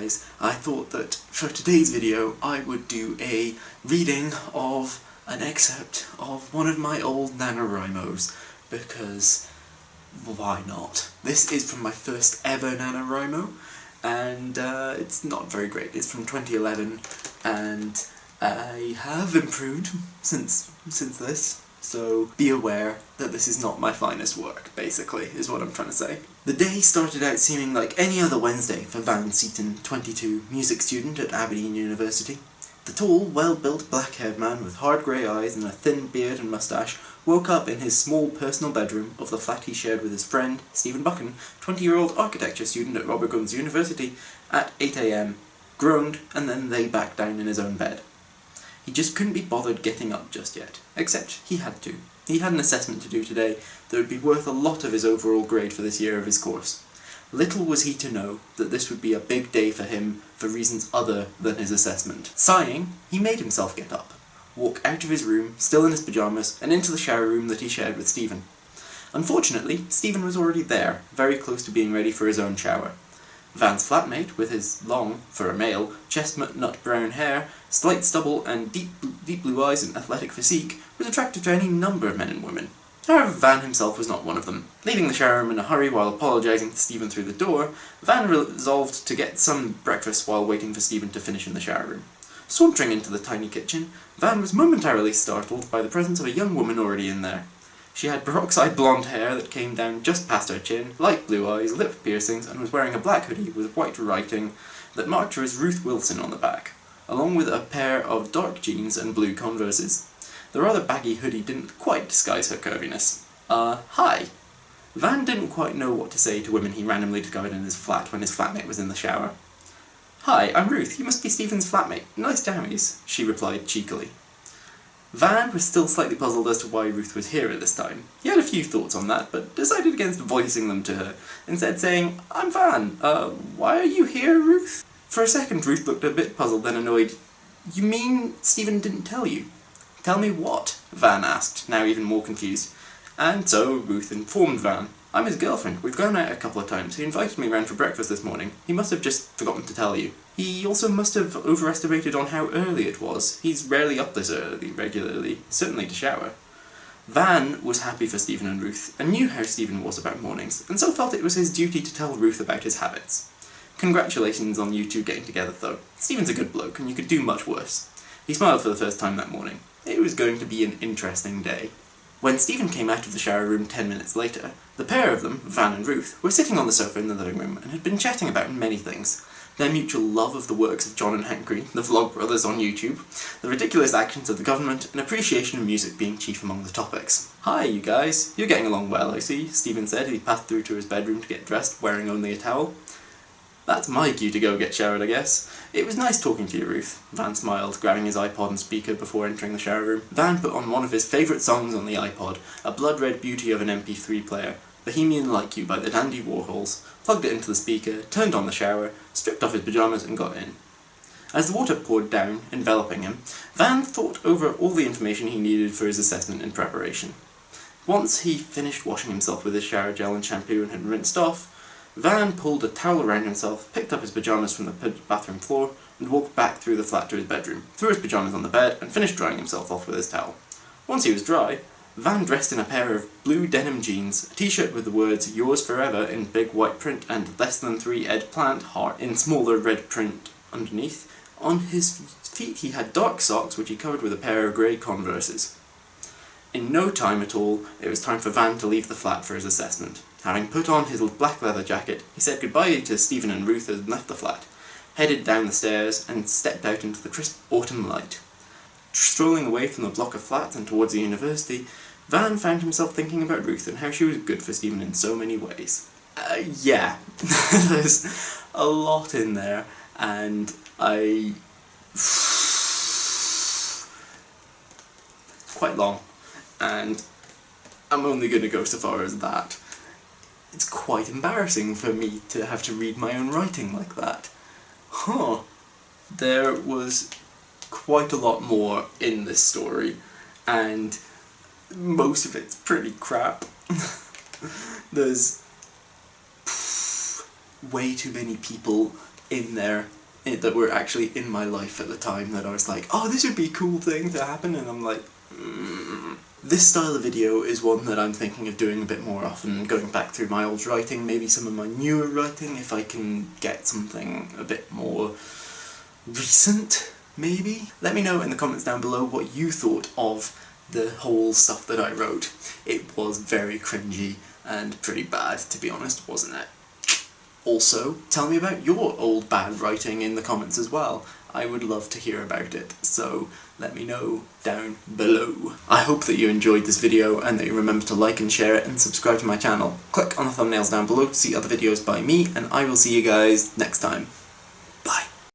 guys, I thought that for today's video I would do a reading of an excerpt of one of my old NaNoWriMos, because why not? This is from my first ever NaNoWriMo, and it's not very great. It's from 2011, and I have improved since this, so be aware that this is not my finest work, basically, is what I'm trying to say. The day started out seeming like any other Wednesday for Van Seaton, 22, music student at Aberdeen University. The tall, well-built, black-haired man with hard grey eyes and a thin beard and moustache woke up in his small personal bedroom of the flat he shared with his friend, Stephen Buchan, 20-year-old architecture student at Robert Guns University, at 8 AM, groaned, and then lay back down in his own bed. He just couldn't be bothered getting up just yet, except he had to. He had an assessment to do today that would be worth a lot of his overall grade for this year of his course. Little was he to know that this would be a big day for him for reasons other than his assessment. Sighing, he made himself get up, walk out of his room, still in his pyjamas, and into the shower room that he shared with Stephen. Unfortunately, Stephen was already there, very close to being ready for his own shower. Van's flatmate, with his long, for a male, chestnut nut brown hair, slight stubble, and deep blue eyes and athletic physique, was attractive to any number of men and women. However, Van himself was not one of them. Leaving the shower room in a hurry while apologising to Stephen through the door, Van resolved to get some breakfast while waiting for Stephen to finish in the shower room. Sauntering into the tiny kitchen, Van was momentarily startled by the presence of a young woman already in there. She had peroxide blonde hair that came down just past her chin, light blue eyes, lip piercings, and was wearing a black hoodie with white writing that marked her as Ruth Wilson on the back, along with a pair of dark jeans and blue Converses. The rather baggy hoodie didn't quite disguise her curviness. Hi. Van didn't quite know what to say to women he randomly discovered in his flat when his flatmate was in the shower. Hi, I'm Ruth. You must be Stephen's flatmate. Nice jammies, she replied cheekily. Van was still slightly puzzled as to why Ruth was here at this time. He had a few thoughts on that, but decided against voicing them to her, instead saying, I'm Van. Why are you here, Ruth? For a second, Ruth looked a bit puzzled, then annoyed. You mean Stephen didn't tell you? Tell me what? Van asked, now even more confused. And so Ruth informed Van. I'm his girlfriend. We've gone out a couple of times. He invited me round for breakfast this morning. He must have just forgotten to tell you. He also must have overestimated on how early it was. He's rarely up this early, regularly, certainly to shower. Van was happy for Stephen and Ruth, and knew how Stephen was about mornings, and so felt it was his duty to tell Ruth about his habits. Congratulations on you two getting together, though. Stephen's a good bloke, and you could do much worse. He smiled for the first time that morning. It was going to be an interesting day. When Stephen came out of the shower room 10 minutes later, the pair of them, Van and Ruth, were sitting on the sofa in the living room and had been chatting about many things. Their mutual love of the works of John and Hank Green, the Vlogbrothers on YouTube, the ridiculous actions of the government, and appreciation of music being chief among the topics. Hi, you guys. You're getting along well, I see, Stephen said as he passed through to his bedroom to get dressed, wearing only a towel. That's my cue to go get showered, I guess. It was nice talking to you, Ruth, Van smiled, grabbing his iPod and speaker before entering the shower room. Van put on one of his favourite songs on the iPod, a blood-red beauty of an MP3 player, Bohemian Like You by the Dandy Warhols, plugged it into the speaker, turned on the shower, stripped off his pyjamas and got in. As the water poured down, enveloping him, Van thought over all the information he needed for his assessment in preparation. Once he finished washing himself with his shower gel and shampoo and had rinsed off, Van pulled a towel around himself, picked up his pyjamas from the bathroom floor, and walked back through the flat to his bedroom, threw his pyjamas on the bed, and finished drying himself off with his towel. Once he was dry, Van dressed in a pair of blue denim jeans, a t-shirt with the words Yours Forever in big white print and Less Than 3 Eggplant Heart in smaller red print underneath. On his feet he had dark socks which he covered with a pair of grey Converses. In no time at all, it was time for Van to leave the flat for his assessment. Having put on his black leather jacket, he said goodbye to Stephen and Ruth and left the flat, headed down the stairs and stepped out into the crisp autumn light. Strolling away from the block of flats and towards the university, Van found himself thinking about Ruth and how she was good for Stephen in so many ways. Yeah, there's a lot in there, and quite long, and I'm only going to go so far as that. It's quite embarrassing for me to have to read my own writing like that. There was quite a lot more in this story, and most of it's pretty crap. There's way too many people in there that were actually in my life at the time that I was like, oh, this would be a cool thing to happen, and I'm like, This style of video is one that I'm thinking of doing a bit more often, going back through my old writing, maybe some of my newer writing, if I can get something a bit more recent, maybe? Let me know in the comments down below what you thought of the whole stuff that I wrote. It was very cringy and pretty bad, to be honest, wasn't it? Also, tell me about your old bad writing in the comments as well. I would love to hear about it, so let me know down below. I hope that you enjoyed this video and that you remember to like and share it and subscribe to my channel. Click on the thumbnails down below to see other videos by me, and I will see you guys next time.